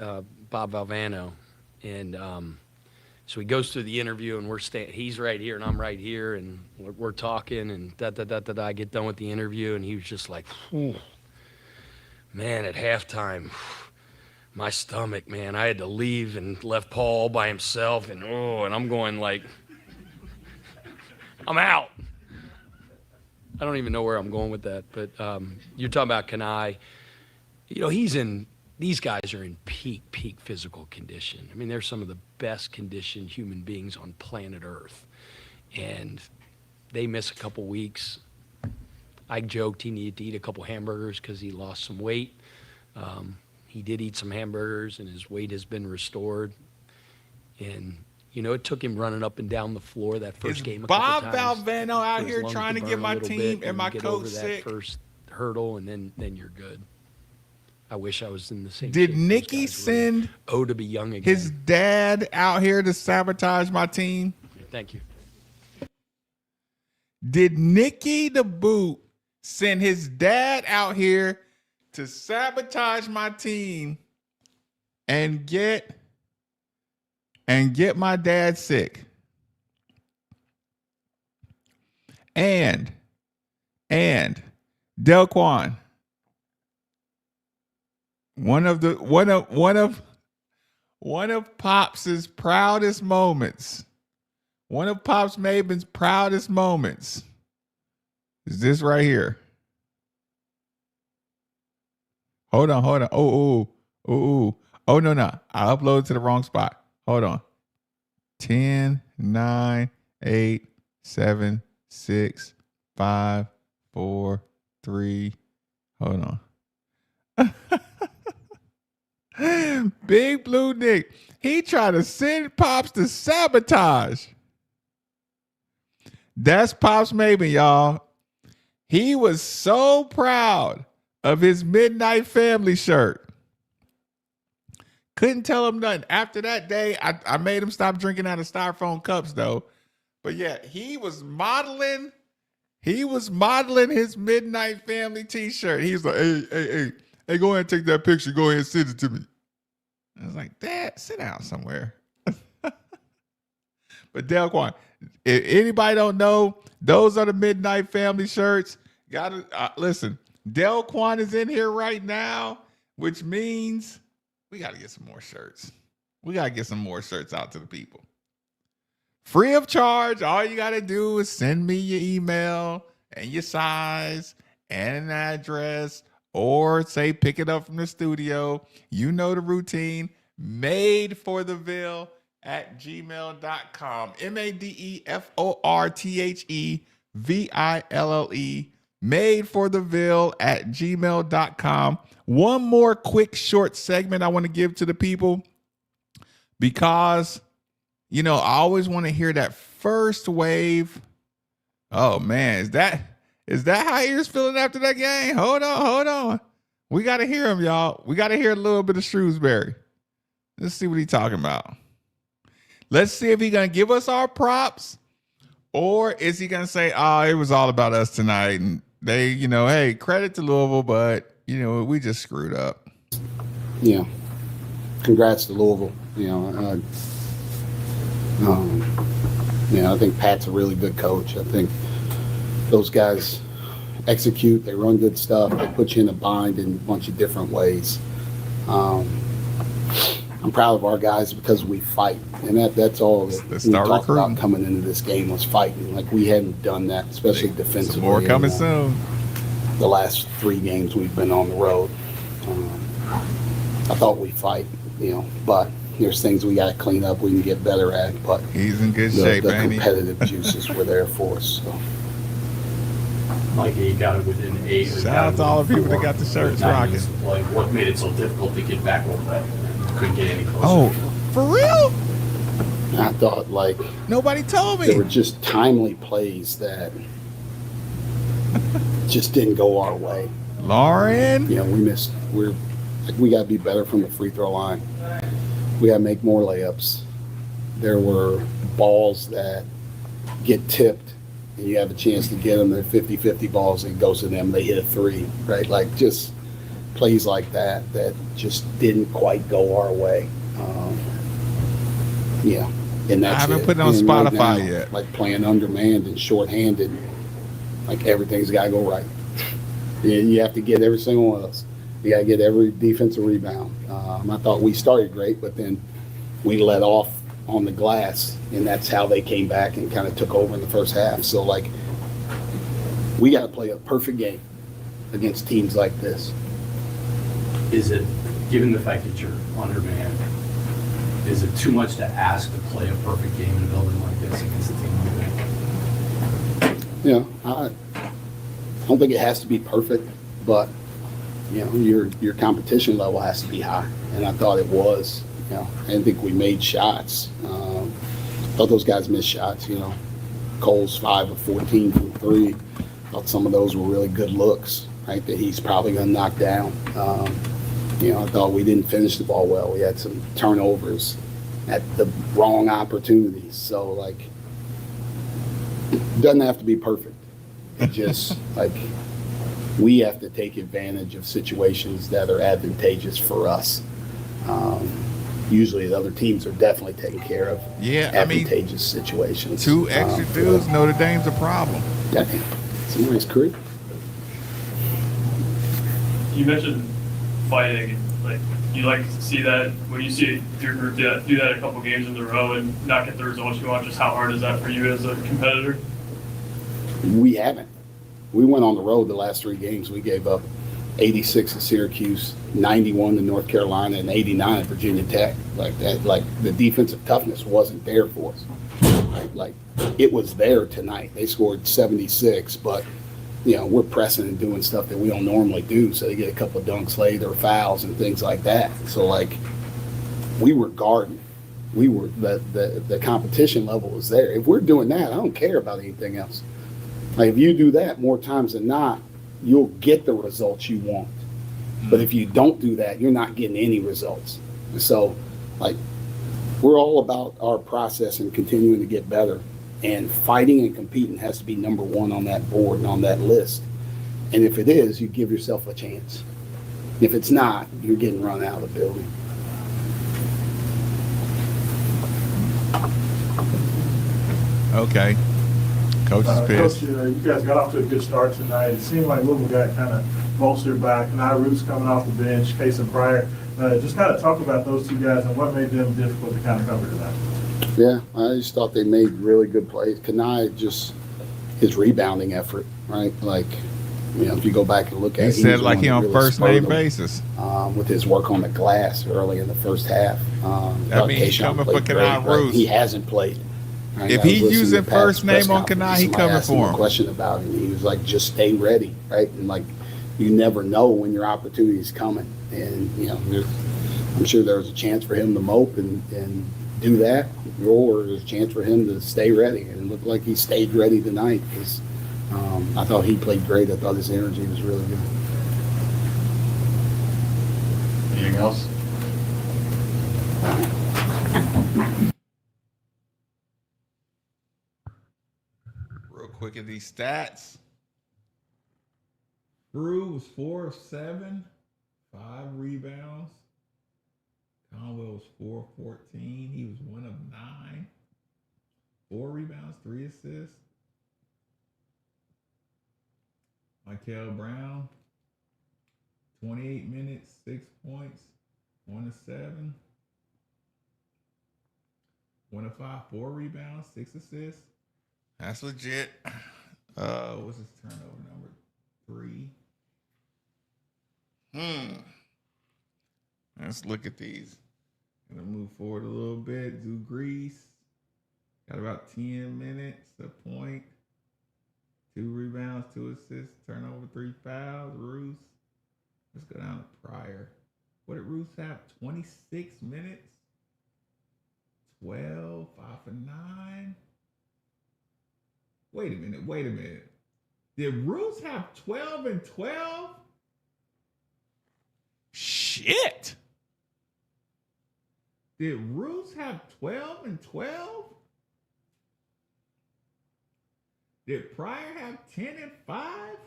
Bob Valvano, and so he goes through the interview, and he's right here, and I'm right here, and we're talking, and da-da-da-da-da. I get done with the interview, and he was just like, "Whew. Man, at halftime, my stomach, man, I had to leave and left Paul all by himself, and I'm going like, I'm out." I don't even know where I'm going with that, but you're talking about Kanai. These guys are in peak physical condition. I mean, they're some of the best conditioned human beings on planet Earth. And they miss a couple weeks. I joked he needed to eat a couple hamburgers because he lost some weight. He did eat some hamburgers, and his weight has been restored. And, it took him running up and down the floor that first game a Bob couple times. Valvano out for his here lungs trying to burn get a my little team bit and my get coach over that sick. first hurdle, and then you're good. I wish I was in the same Did shape those Nicky guys were. send to be young again. his dad out here to sabotage my team? Thank you. Did Nicky the Boot send his dad out here to sabotage my team and get my dad sick? And Delquan, one of Pops's proudest moments, one of Pops Maven's proudest moments is this right here. Hold on. Oh, no. I uploaded to the wrong spot. Hold on. 10, 9, 8, 7, 6, 5, 4, 3. Hold on. Big Blue Nick. He tried to send Pops to sabotage. That's Pops Maven, y'all. He was so proud of his Midnight Family shirt. Couldn't tell him nothing. After that day, I made him stop drinking out of styrofoam cups, though. But yeah, he was modeling his Midnight Family t-shirt. He was like, hey, go ahead and take that picture. Go ahead and send it to me. I was like, Dad, sit down somewhere. But Delquan, if anybody don't know, those are the Midnight Family shirts. Gotta listen. Delquan is in here right now, which means we got to get some more shirts. We got to get some more shirts out to the people. Free of charge. All you got to do is send me your email and your size and an address, or say pick it up from the studio. You know the routine. madefortheville@gmail.com. madefortheville madefortheville@gmail.com. One more quick short segment I want to give to the people, because I always want to hear that first wave. Oh man, is that how you're feeling after that game? Hold on. We got to hear him, y'all. We got to hear a little bit of Shrewsbury. Let's see what he's talking about. Let's see if he's going to give us our props, or is he going to say, it was all about us tonight, and they, hey, credit to Louisville, but, we just screwed up. Yeah. Congrats to Louisville. I think Pat's a really good coach. I think those guys execute. They run good stuff. They put you in a bind in a bunch of different ways. I'm proud of our guys because we fight, and that's all that we talked about coming into this game was fighting. Like, we hadn't done that, especially defensively. Some more coming soon. The last 3 games we've been on the road, I thought we fight, but there's things we got to clean up. We can get better at. But he's in good shape, the ain't he? competitive juices were there for us. So. Like, he got it within 8. Shout out to all the people that got the shirts rocking. Like, what made it so difficult to get back over that? Couldn't get any closer. Oh, for real? I thought, nobody told me. There were just timely plays that just didn't go our way. Lauren? We missed. We got to be better from the free throw line. We got to make more layups. There were balls that get tipped, and you have a chance to get them. They're 50-50 balls, and it goes to them. They hit a 3, right? Like, just plays like that just didn't quite go our way. And that's I haven't put it on and Spotify right now, yet. Like, playing undermanned and shorthanded, like, everything's got to go right. You have to get every single one of those. You got to get every defensive rebound. I thought we started great, but then we let off on the glass, and that's how they came back and kind of took over in the first half. So, we got to play a perfect game against teams like this. Is it, given the fact that you're undermanned, is it too much to ask to play a perfect game in a building like this against a team like that? I don't think it has to be perfect, but you know, your competition level has to be high, and I thought it was. You know, I didn't think we made shots. Thought those guys missed shots. You know, Cole's 5 of 14 from 3. Thought some of those were really good looks, right? That he's probably going to knock down. You know, I thought we didn't finish the ball well. We had some turnovers at the wrong opportunities. So like, it doesn't have to be perfect. It just like, we have to take advantage of situations that are advantageous for us. Usually the other teams are definitely taking care of advantageous situations. 2 extra dudes, Notre Dame's a problem. Yeah, it's a nice crew. You mentioned fighting, and like you like to see that when you see your group do that a couple games in a row and not get the results you want. Just how hard is that for you as a competitor? We haven't. We went on the road the last 3 games. We gave up 86 at Syracuse, 91 to North Carolina, and 89 at Virginia Tech. Like that, like the defensive toughness wasn't there for us. Right? Like it was there tonight. They scored 76, but you know, we're pressing and doing stuff that we don't normally do. So they get a couple of dunks late or fouls and things like that. So like we were guarding. We were the competition level was there. If we're doing that, I don't care about anything else. Like if you do that more times than not, you'll get the results you want. But if you don't do that, you're not getting any results. And so, like, we're all about our process and continuing to get better. And fighting and competing has to be number 1 on that board and on that list. And if it is, you give yourself a chance. If it's not, you're getting run out of the building. Okay. Coach is pissed. Coach, you guys got off to a good start tonight. It seemed like Louisville got kind of bolstered by Kanai Roots coming off the bench, Case and Pryor. Just kind of talk about those 2 guys and what made them difficult to kind of cover tonight. Yeah, I just thought they made really good plays. Kanai, just his rebounding effort, right? Like, you know, if you go back and look at it, he said like he on really first name basis. With his work on the glass early in the first half. That means he's coming for Kanai Roots. He hasn't played. Right? If he's using first name on Kanai, he coming for him. A question about it. He was like, just stay ready, right? And like, you never know when your opportunity is coming. And, you know, I'm sure there was a chance for him to mope and do that, or there's a chance for him to stay ready. And it looked like he stayed ready tonight because I thought he played great. I thought his energy was really good. Anything else? Real quick at these stats. Brew was 4 of 7, 5 rebounds. Conwell was 4 of 14. He was 1 of 9. 4 rebounds, 3 assists. Michael Brown, 28 minutes, 6 points, 1 of 7. 1 of 5, 4 rebounds, 6 assists. That's legit. What's his turnover number? 3. Let's look at these. Gonna move forward a little bit. Zoo Grease got about 10 minutes, a point, 2 rebounds, 2 assists, turnover, 3 fouls. Roos. Let's go down to Pryor. What did Roos have? 26 minutes, 12, 5 for 9. Wait a minute. Did Roos have 12 and 12? Shit. Did Roos have 12 and 12? Did Pryor have 10 and 5?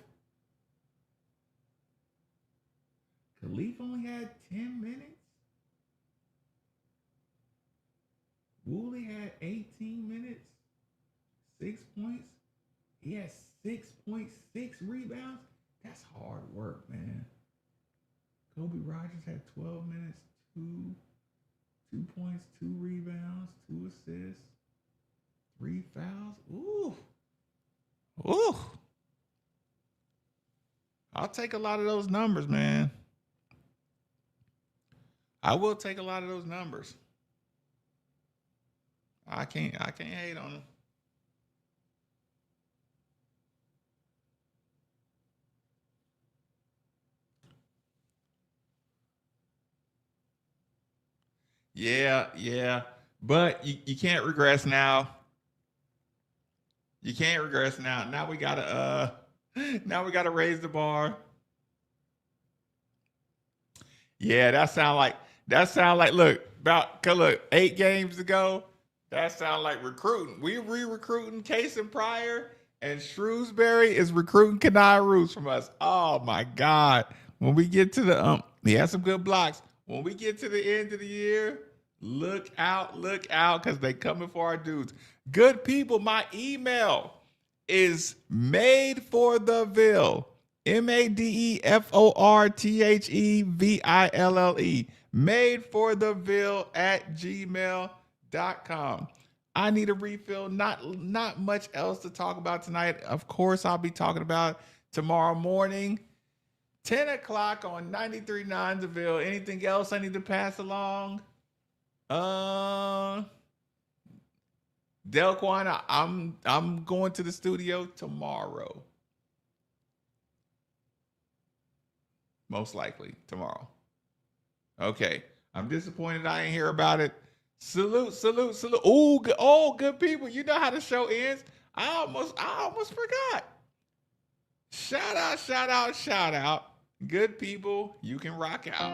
Khalif only had 10 minutes. Woolley had 18 minutes, 6 points. He had 6.6 rebounds. That's hard work, man. Kobe Rogers had 12 minutes, 2 points, 2 rebounds, 2 assists, 3 fouls. Ooh. I'll take a lot of those numbers, man. I will take a lot of those numbers. I can't hate on them. Yeah. But you can't regress now. You can't regress now. Now we gotta raise the bar. Yeah, that sound like look, 8 games ago, that sound like recruiting. We re-recruiting Case and Pryor, and Shrewsbury is recruiting Kenai Roos from us. Oh my God. When we get to the he has some good blocks. When we get to the end of the year, look out, because they coming for our dudes. Good people, my email is madefortheville, MADEFORTHEVILLE, madefortheville@gmail.com. I need a refill. Not much else to talk about tonight. Of course, I'll be talking about tomorrow morning, 10 o'clock on 93.9 The Ville. Anything else I need to pass along? Delquan, I'm going to the studio tomorrow. Most likely tomorrow. Okay. I'm disappointed I ain't hear about it. Salute. Oh, good people. You know how the show ends. I almost forgot. Shout out. Good people, you can rock out.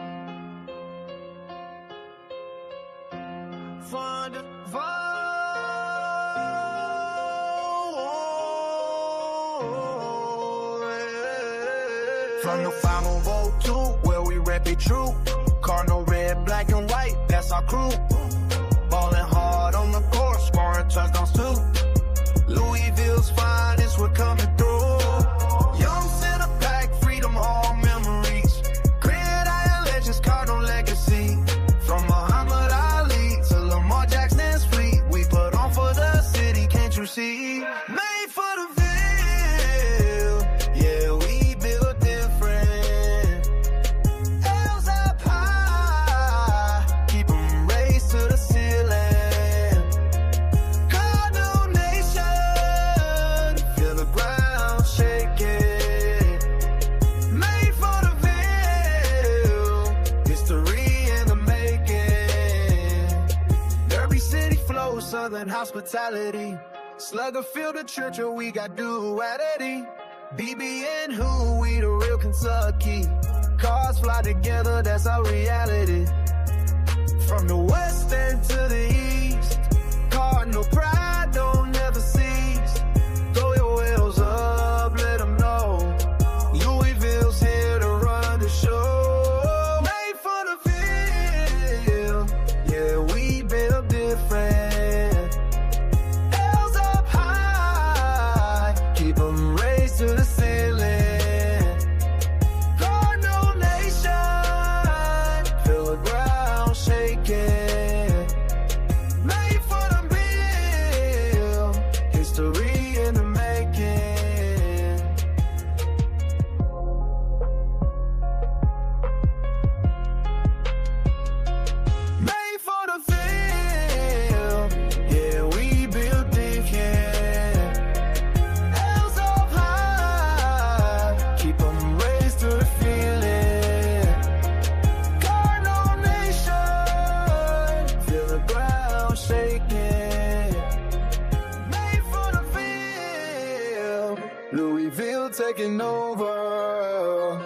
From the 502, where we rep it true. Cardinal red, black and white, that's our crew. Ballin' hard on the court, scoring touchdowns too. Louisville's finest, we're coming through. Young center pack, freedom, all memories. Gridiron legends, Cardinal legacy. From Muhammad Ali to Lamar Jackson's fleet, we put on for the city, can't you see? Made for the Ville, yeah, we built different. L's up high, keep 'em raised to the ceiling. Cardinal Nation, feel the ground shaking. Made for the Ville, history in the making. Derby City flow, Southern hospitality. Slugger field the church, or we got duality. BB and who, we the real Kentucky. Cars fly together, that's our reality. From the west end to the east, Cardinal pride don't never cease. Throw your wheels up, let them know. Louisville's here to run the show. Made for the Ville, yeah, we built different. L's up high, keep 'em raised to the ceiling. Cardinal Nation, feel the ground shaking. Made for the Ville, history in the making. Made for the Ville, yeah, we built different. L's up high, keep 'em raised to the feeling. Cardinal Nation, feel the ground shaking. Made for the Ville, Louisville taking over.